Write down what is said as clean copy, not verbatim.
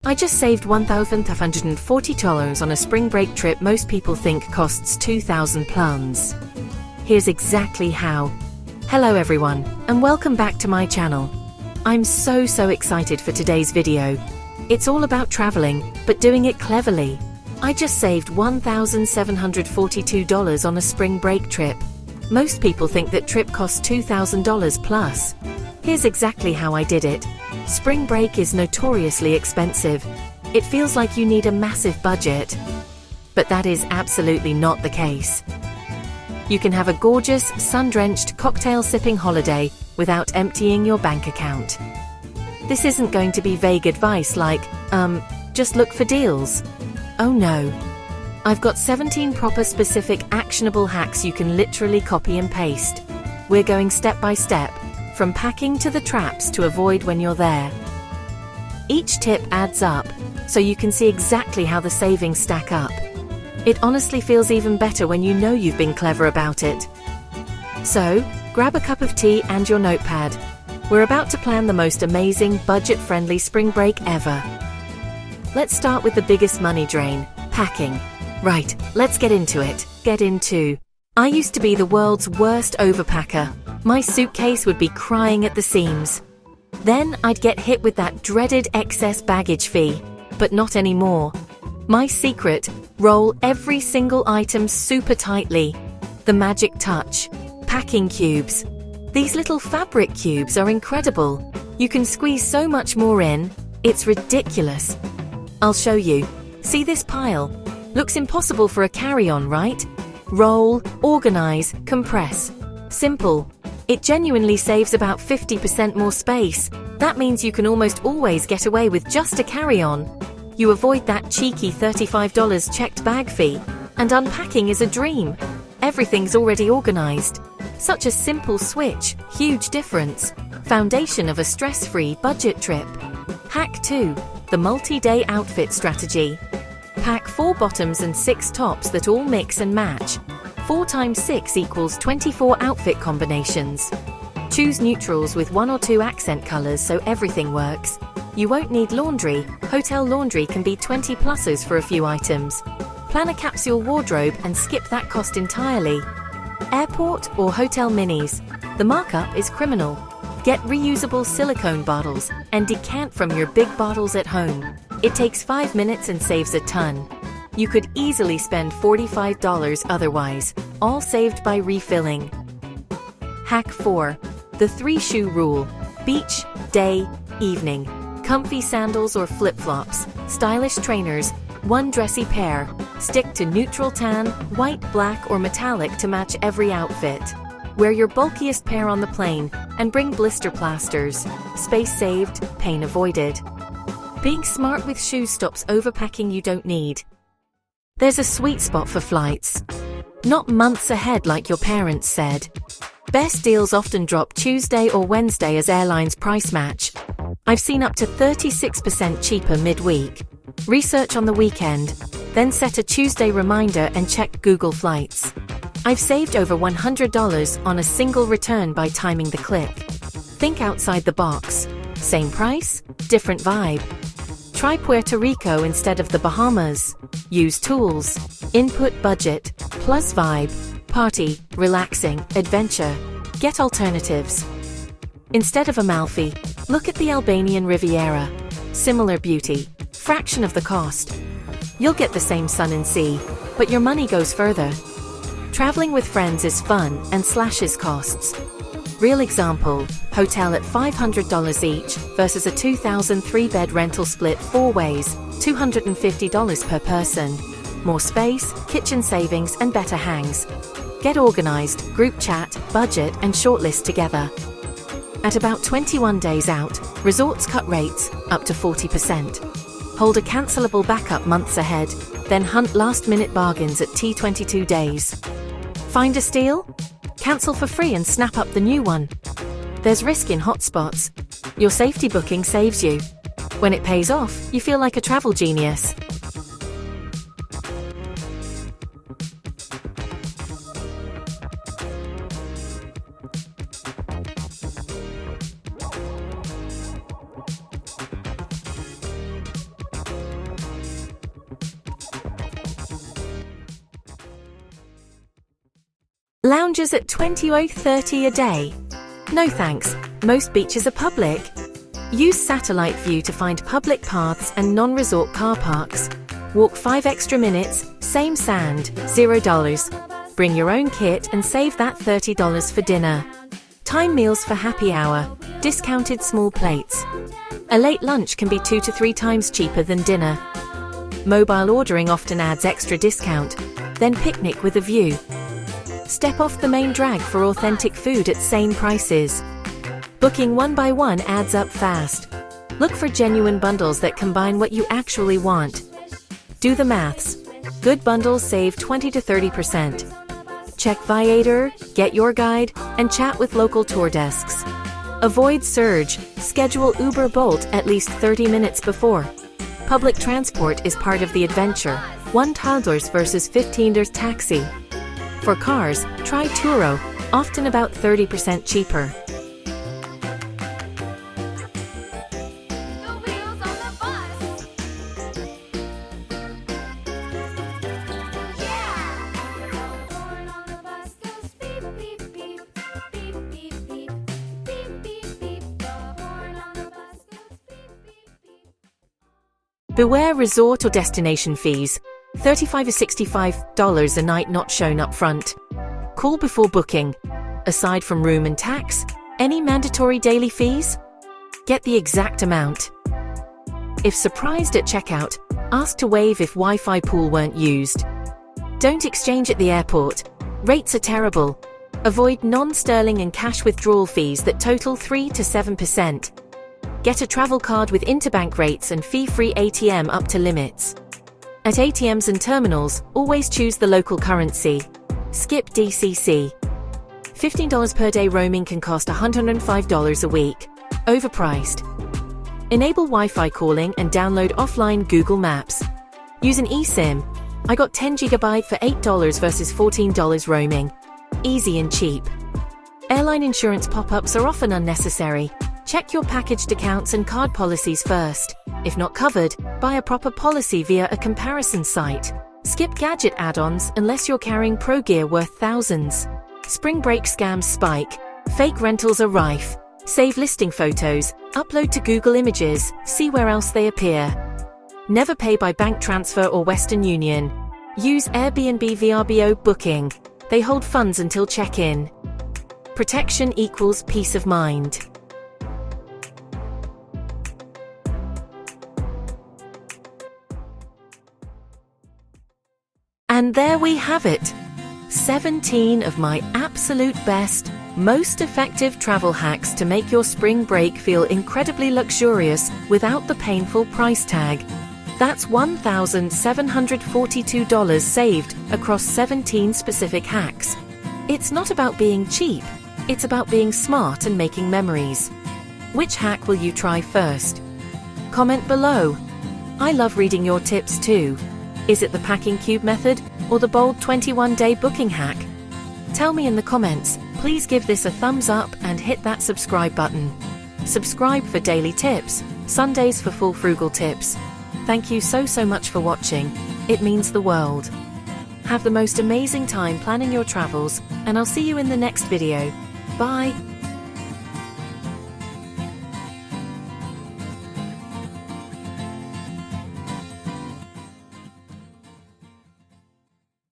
I just saved $1,540 on a spring break trip most people think costs £2,000. Here's exactly how. Hello everyone, and welcome back to my channel. I'm so excited for today's video. It's all about traveling, but doing it cleverly. I just saved $1,742 on a spring break trip. Most people think that trip costs $2,000 plus. Here's exactly how I did it. Spring break is notoriously expensive. It feels like you need a massive budget. But that is absolutely not the case. You can have a gorgeous, sun-drenched, cocktail-sipping holiday without emptying your bank account. This isn't going to be vague advice like, just look for deals. Oh no. I've got 17 proper specific actionable hacks you can literally copy and paste. We're going step by step, from packing to the traps to avoid when you're there. Each tip adds up, so you can see exactly how the savings stack up. It honestly feels even better when you know you've been clever about it. So, grab a cup of tea and your notepad. We're about to plan the most amazing, budget-friendly spring break ever. Let's start with the biggest money drain, packing. Right, let's get into it. I used to be the world's worst overpacker. My suitcase would be crying at the seams. Then I'd get hit with that dreaded excess baggage fee. But not anymore. My secret: roll every single item super tightly. The magic touch. Packing cubes. These little fabric cubes are incredible. You can squeeze so much more in. It's ridiculous. I'll show you. See this pile? Looks impossible for a carry-on, right? Roll, organize, compress. Simple. It genuinely saves about 50% more space. That means you can almost always get away with just a carry-on. You avoid that cheeky $35 checked bag fee. And unpacking is a dream. Everything's already organized. Such a simple switch, huge difference. Foundation of a stress-free budget trip. Hack 2. The multi-day outfit strategy. Pack 4 bottoms and 6 tops that all mix and match. 4 times 6 equals 24 outfit combinations. Choose neutrals with 1 or 2 accent colors so everything works. You won't need laundry. Hotel laundry can be 20 pluses for a few items. Plan a capsule wardrobe and skip that cost entirely. Airport or hotel minis. The markup is criminal. Get reusable silicone bottles and decant from your big bottles at home. It takes 5 minutes and saves a ton. You could easily spend $45 otherwise, all saved by refilling. Hack 4. The 3-shoe rule. Beach, day, evening. Comfy sandals or flip-flops. Stylish trainers. 1 dressy pair. Stick to neutral tan, white, black, or metallic to match every outfit. Wear your bulkiest pair on the plane and bring blister plasters. Space saved, pain avoided. Being smart with shoes stops overpacking you don't need. There's a sweet spot for flights. Not months ahead like your parents said. Best deals often drop Tuesday or Wednesday as airlines price match. I've seen up to 36% cheaper midweek. Research on the weekend, then set a Tuesday reminder and check Google Flights. I've saved over $100 on a single return by timing the click. Think outside the box. Same price, different vibe. Try Puerto Rico instead of the Bahamas. Use tools. Input budget, plus vibe. Party, relaxing, adventure. Get alternatives. Instead of Amalfi, look at the Albanian Riviera. Similar beauty, fraction of the cost. You'll get the same sun and sea, but your money goes further. Traveling with friends is fun and slashes costs. Real example, hotel at $500 each versus a 2003-bed rental split 4 ways, $250 per person. More space, kitchen savings, and better hangs. Get organized, group chat, budget, and shortlist together. At about 21 days out, resorts cut rates, up to 40%. Hold a cancelable backup months ahead, then hunt last-minute bargains at T22 days. Find a steal? Cancel for free and snap up the new one. There's risk in hotspots. Your safety booking saves you. When it pays off, you feel like a travel genius. Lounges at $20.30 a day. No thanks, most beaches are public. Use satellite view to find public paths and non-resort car parks. Walk 5 extra minutes, same sand, $0. Bring your own kit and save that $30 for dinner. Time meals for happy hour, discounted small plates. A late lunch can be 2 to 3 times cheaper than dinner. Mobile ordering often adds extra discount. Then picnic with a view. Step off the main drag for authentic food at sane prices. Booking one by one adds up fast. Look for genuine bundles that combine what you actually want. Do the maths. Good bundles save 20 to 30%. Check Viator, get your guide, and chat with local tour desks. Avoid surge. Schedule Uber Bolt at least 30 minutes before. Public transport is part of the adventure. $1 versus $15 taxi. For cars, try Turo, often about 30% cheaper. Beware resort or destination fees. $35 to $65 a night not shown up front. Call before booking. Aside from room and tax, any mandatory daily fees? Get the exact amount. If surprised at checkout, ask to waive if Wi-Fi pool weren't used. Don't exchange at the airport. Rates are terrible. Avoid non-sterling and cash withdrawal fees that total 3 to 7%. Get a travel card with interbank rates and fee-free ATM up to limits. At ATMs and terminals, always choose the local currency. Skip DCC. $15 per day roaming can cost $105 a week. Overpriced. Enable Wi-Fi calling and download offline Google Maps. Use an eSIM. I got 10 GB for $8 versus $14 roaming. Easy and cheap. Airline insurance pop-ups are often unnecessary. Check your packaged accounts and card policies first. If not covered, buy a proper policy via a comparison site. Skip gadget add-ons unless you're carrying pro gear worth thousands. Spring break scams spike. Fake rentals are rife. Save listing photos, upload to Google Images, see where else they appear. Never pay by bank transfer or Western Union. Use Airbnb VRBO booking. They hold funds until check-in. Protection equals peace of mind. And there we have it. 17 of my absolute best, most effective travel hacks to make your spring break feel incredibly luxurious without the painful price tag. That's $1,742 saved across 17 specific hacks. It's not about being cheap, it's about being smart and making memories. Which hack will you try first? Comment below. I love reading your tips too. Is it the packing cube method or the bold 21-day booking hack? Tell me in the comments. Please give this a thumbs up and hit that subscribe button. Subscribe for daily tips, Sundays for full frugal tips. Thank you so much for watching. It means the world. Have the most amazing time planning your travels, and I'll see you in the next video. Bye.